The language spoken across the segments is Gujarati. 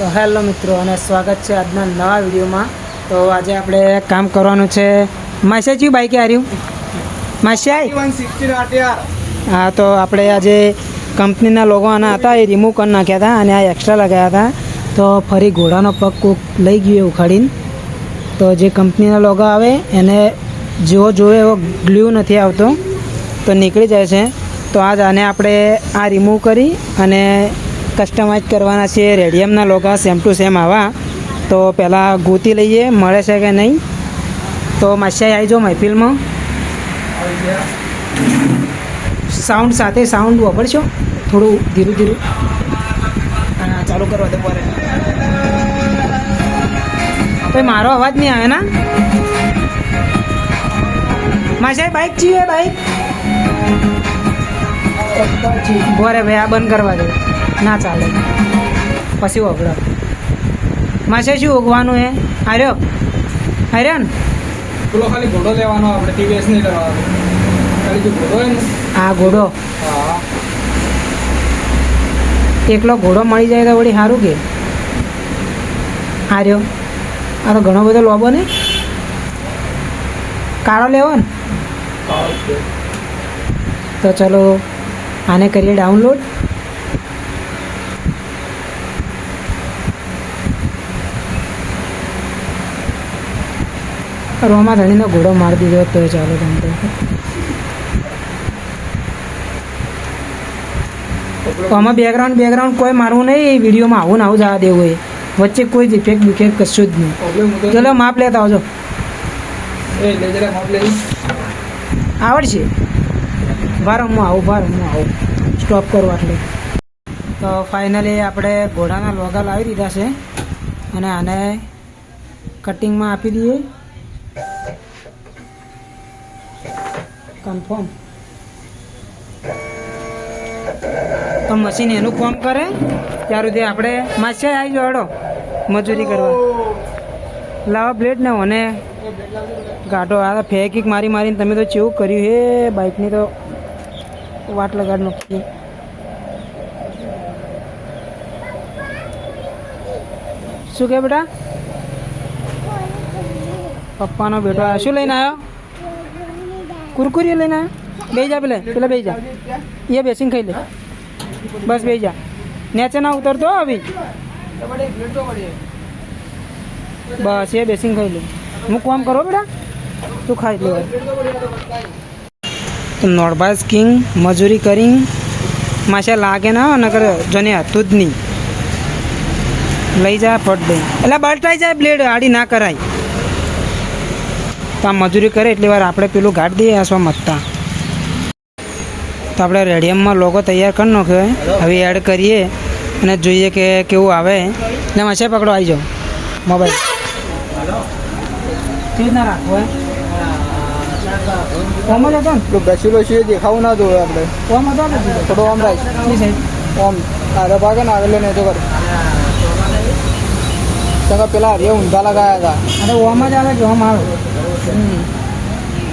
તો હેલો મિત્રો અને સ્વાગત છે આજના નવા વિડીયોમાં। તો આજે આપણે કામ કરવાનું છે માસિયાજી બાઈક આર્યું માસિયા 160 RTR। હા, તો આપણે આજે કંપનીના લોગો આના હતા એ રિમૂવ કરી નાખ્યા હતા અને આ એક્સ્ટ્રા લગાવ્યા હતા। તો ફરી ઘોડાનો પગ કોક લઈ ગયો ઉખાડીને, તો જે કંપનીના લોગો આવે એને જેવો જોવે એવો ગ્લુ નથી આવતો, તો નીકળી જાય છે। તો આજ આને આપણે આ રિમૂવ કરી અને કસ્ટમાઇઝ કરવાના છે રેડિયમના લોગા સેમ ટુ સેમ આવા। તો પહેલાં ગોતી લઈએ મળે છે કે નહીં। તો માસિયા આવી જાઓ મહેફિલમાં, સાઉન્ડ સાથે સાઉન્ડ વાપરશો થોડું ધીરું ધીરું। હા, ચાલુ કરવા દે બરે તો મારો અવાજ નહીં આવે ના માસિયા બાઈક છીએ બાઈક બરે ભાઈ આ બંધ કરવા દે ના ચાલે પછી વગડો માસે શું ઉગવાનું હે આર્યો ને પેલો ખાલી ઘોડો લેવાનો, આપણે ટીવીએસ નહીં લેવાનો, ખાલી જો ઘોડો હોય ને આ ઘોડો હા એકલો ઘોડો મળી જાય તો વળી સારું કે આર્યો આ તો ઘણો બધો લોબો ને કાળો લેવો ને તો ચલો આને કરીએ ડાઉનલોડ। રોમા ધણીનો ઘોડો મારી દીધો તો ચાલો તમે તો આમાં બેકગ્રાઉન્ડ કોઈ મારવું નહીં, વિડીયોમાં આવું ને આવું જવા દેવું હોય, વચ્ચે કોઈ જ ઇફેક્ટ બિફેક્ટ કશું જ નહીં। ચલો માપ લેતા આવજો, આવડશે ભાર હું આવું સ્ટોપ કરું એટલે। તો ફાઇનલી આપણે ઘોડાના લોગા લાવી દીધા છે અને આને કટિંગમાં આપી દઈએ કન્ફર્મ। તો મશીન એનું કામ કરે ત્યાર સુધી આપણે માસિયા આવી જાઓ મજૂરી કરવા। લાવા બ્લેડ ને મને ગાઢો આ ફેકીક મારીને તમે તો ચેવું કર્યું હે બાઇકની તો વાટ લગાડ નાખી। શું કે બેટા પપ્પાનો બેટો શું લઈને આવ્યો? કુરકુરી લઈને આવ્યો? બે જા પેલા બે જા એ બેસીને ખાઈ લે બસ બે જા, નેચે ના ઉતરતો અભી બસ એ બેસીને ખાઈ લે, હું કામ કરો બેટા તું ખાઈ લે। તો નોર્બાસ કિંગ મજૂરી કરી માસે લાગે ના નકર જને હતું જ નહીં, લઈ જા ફટ દઈ એટલે બળટાઈ જાય બ્લેડ આડી ના કરાય। તો આ મજૂરી કરે એટલી વાર આપણે પેલું ગાઢ દઈએ આસવા મતતા। તો આપણે રેડિયમમાં લોગો તૈયાર કરી નાખ્યો, હવે એડ કરીએ અને જોઈએ કે કેવું આવે। ને માસે પકડો આવી જાઓ મોબાઈલ કેવી રીતના રાખવો હે ઓમ જ હતો ને ઘસીલો છે દેખાવું ના જોઈએ આપણે ઓમ હતો ને થોડો આમ રાખ એ સાઈડ આમ આરે ભાગે ને આગળ ને તો કર તને પેલા હરિયા ઊંધા લગાયા હતા। અરે ઓમ જ આવે કે ઓમ આવે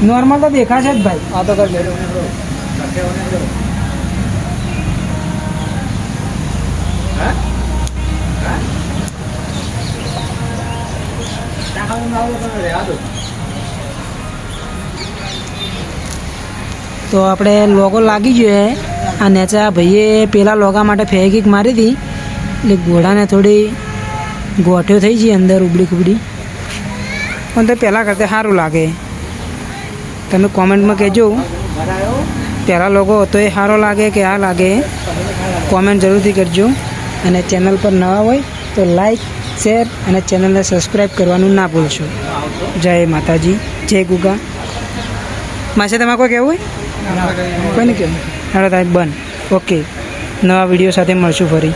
નોર્મલ તો દેખાશે જ ભાઈ। આ તો કર લે તો આપણે લોગો લાગી ગયો હે। આ નેચા ભાઈએ પેલા લોગા માટે ફેકીક મારી હતી એટલે ઘોડાને થોડી ગોઠ્યો થઈ ગઈ અંદર ઉબડી કુબડી, પણ તો પહેલાં કરતાં સારું લાગે। તમે કોમેન્ટમાં કહેજો પહેલાં લોગો હતો એ સારો લાગે કે આ લાગે, કોમેન્ટ જરૂરથી કરજો। અને ચેનલ પર નવા હોય તો લાઈક શેર અને ચેનલને સબસ્ક્રાઈબ કરવાનું ના ભૂલશો। જય માતાજી, જય ગુગા। માસે તમારે કોઈ કહેવું હોય? કોઈ નહીં કહેવું? હાલો તારે બંધ। ઓકે, નવા વિડીયો સાથે મળશું ફરી।